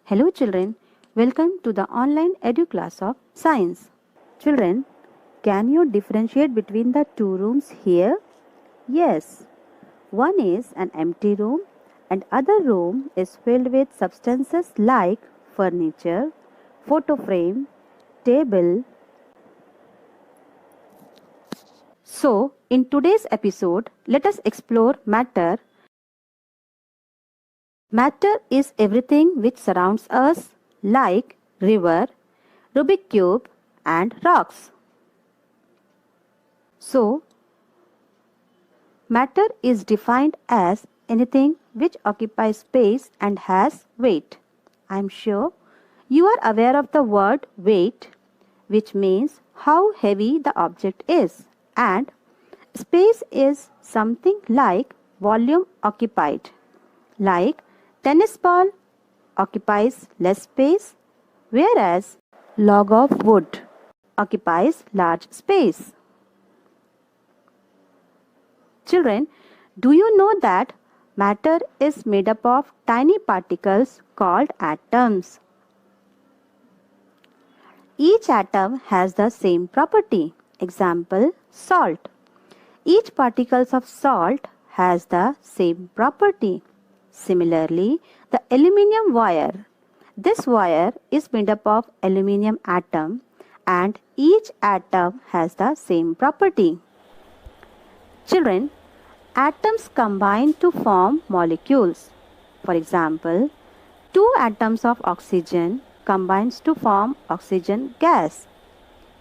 Hello children, welcome to the online edu class of science. Children, can you differentiate between the two rooms here? Yes, one is an empty room and other room is filled with substances like furniture, photo frame, table. So, in today's episode, let us explore matter. Matter is everything which surrounds us like river, Rubik cube and rocks. So, matter is defined as anything which occupies space and has weight. I am sure you are aware of the word weight, which means how heavy the object is, and space is something like volume occupied. Like tennis ball occupies less space, whereas log of wood occupies large space. Children, do you know that matter is made up of tiny particles called atoms? Each atom has the same property. Example, salt. Each particle of salt has the same property. Similarly, the aluminium wire. This wire is made up of aluminium atom and each atom has the same property. Children, atoms combine to form molecules. For example, two atoms of oxygen combines to form oxygen gas.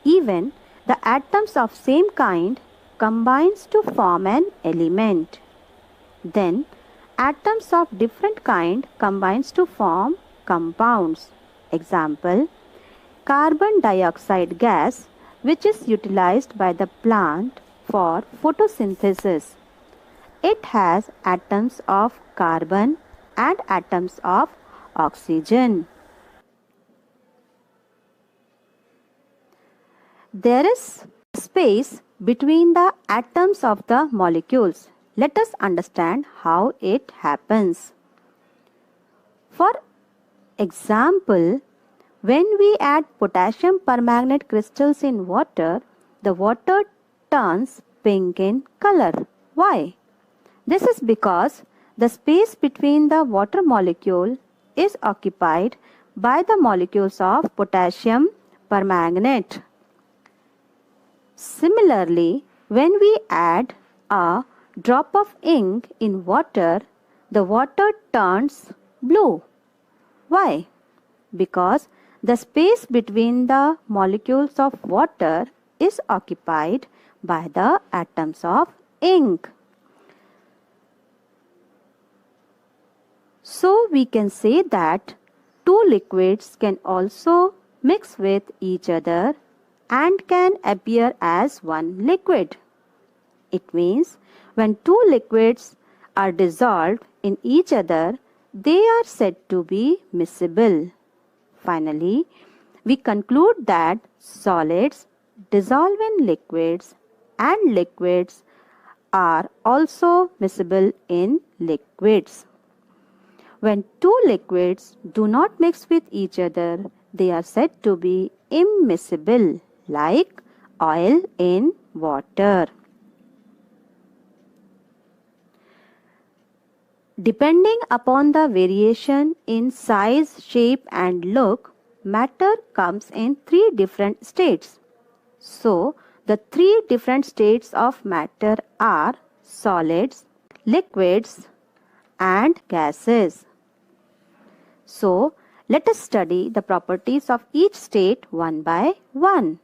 Even the atoms of same kind combines to form an element. Then atoms of different kind combines to form compounds. Example, carbon dioxide gas, which is utilized by the plant for photosynthesis. It has atoms of carbon and atoms of oxygen. There is space between the atoms of the molecules. Let us understand how it happens. For example, when we add potassium permanganate crystals in water, the water turns pink in color. Why? This is because the space between the water molecule is occupied by the molecules of potassium permanganate. Similarly, when we add a drop of ink in water, the water turns blue. Why? Because the space between the molecules of water is occupied by the atoms of ink. So we can say that two liquids can also mix with each other and can appear as one liquid. It means when two liquids are dissolved in each other, they are said to be miscible. Finally, we conclude that solids dissolve in liquids and liquids are also miscible in liquids. When two liquids do not mix with each other, they are said to be immiscible, like oil in water. Depending upon the variation in size, shape and look, matter comes in three different states. So, the three different states of matter are solids, liquids and gases. So, let us study the properties of each state one by one.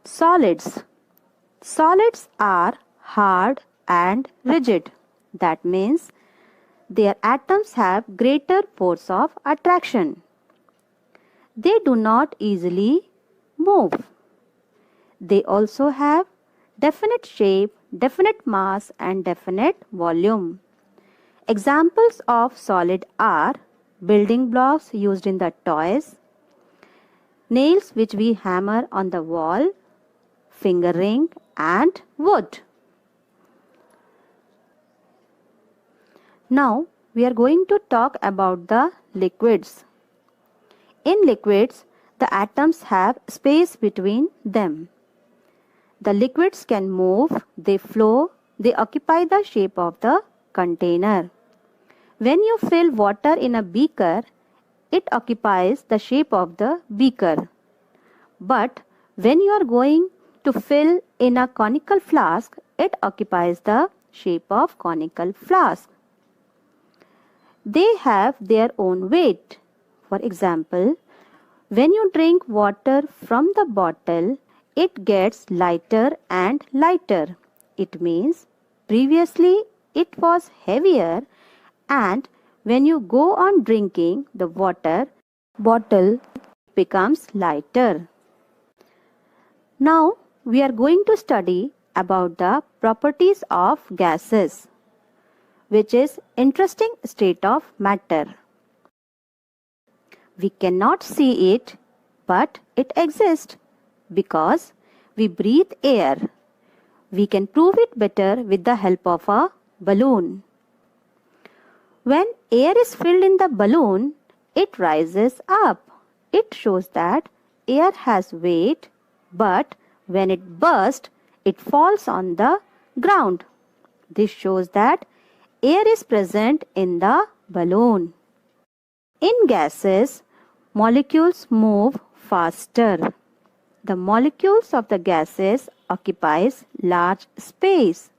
Solids. Solids are hard and rigid. That means their atoms have greater force of attraction. They do not easily move. They also have definite shape, definite mass and definite volume. Examples of solid are building blocks used in the toys, nails which we hammer on the wall, finger ring and wood. Now we are going to talk about the liquids. In liquids, the atoms have space between them. The liquids can move, they flow, they occupy the shape of the container. When you fill water in a beaker, it occupies the shape of the beaker. But when you are going to fill in a conical flask, it occupies the shape of conical flask. They have their own weight. For example, when you drink water from the bottle, it gets lighter and lighter. It means previously it was heavier, and when you go on drinking the water, bottle becomes lighter. Now we are going to study about the properties of gases, which is interesting state of matter. We cannot see it, but it exists because we breathe air. We can prove it better with the help of a balloon. When air is filled in the balloon, it rises up. It shows that air has weight, but when it bursts, it falls on the ground. This shows that air is present in the balloon. In gases, molecules move faster. The molecules of the gases occupies large space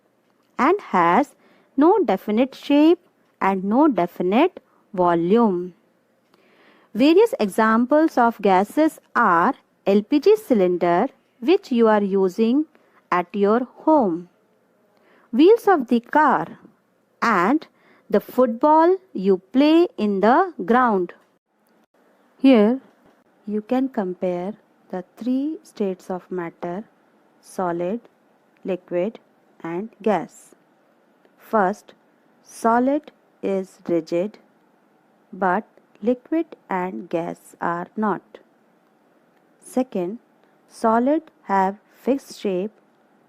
and has no definite shape and no definite volume. Various examples of gases are LPG cylinder, which you are using at your home, wheels of the car, and the football you play in the ground. Here you can compare the three states of matter: solid, liquid, and gas. First, solid is rigid, but liquid and gas are not. Second, solid have fixed shape,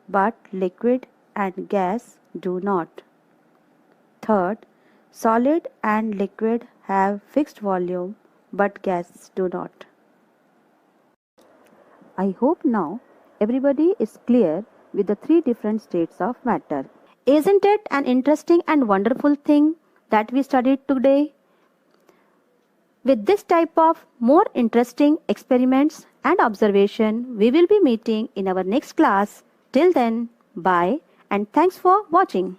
but liquid and gas do not. Third, solid and liquid have fixed volume, but gases do not. I hope now everybody is clear with the three different states of matter. Isn't it an interesting and wonderful thing that we studied today? With this type of more interesting experiments and observation, we will be meeting in our next class. Till then, bye and thanks for watching.